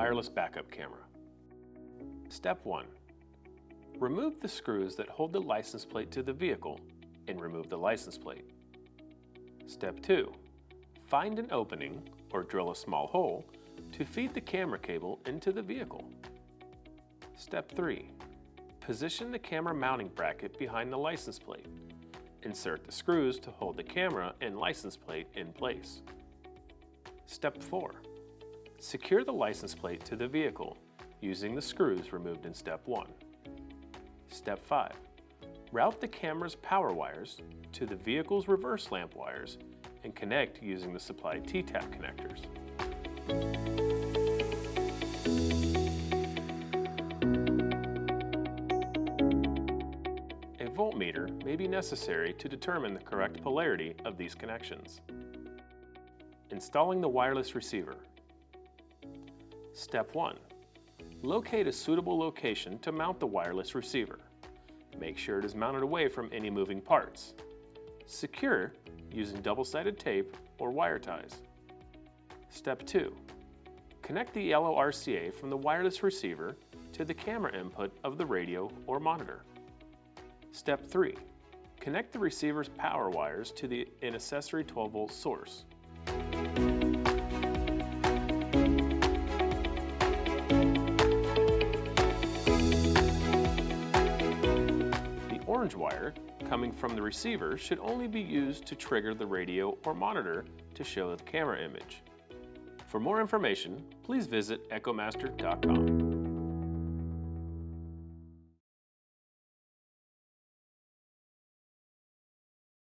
wireless backup camera. Step 1. Remove the screws that hold the license plate to the vehicle and remove the license plate. Step 2. Find an opening or drill a small hole to feed the camera cable into the vehicle. Step 3. Position the camera mounting bracket behind the license plate. Insert the screws to hold the camera and license plate in place. Step 4. Secure the license plate to the vehicle using the screws removed in Step 1. Step 5. Route the camera's power wires to the vehicle's reverse lamp wires and connect using the supplied T-tap connectors. A voltmeter may be necessary to determine the correct polarity of these connections. Installing the wireless receiver. Step 1. Locate a suitable location to mount the wireless receiver. Make sure it is mounted away from any moving parts. Secure using double-sided tape or wire ties. Step 2. Connect the yellow RCA from the wireless receiver to the camera input of the radio or monitor. Step 3. Connect the receiver's power wires to an accessory 12-volt source. Orange wire coming from the receiver should only be used to trigger the radio or monitor to show the camera image. For more information, please visit EchoMaster.com.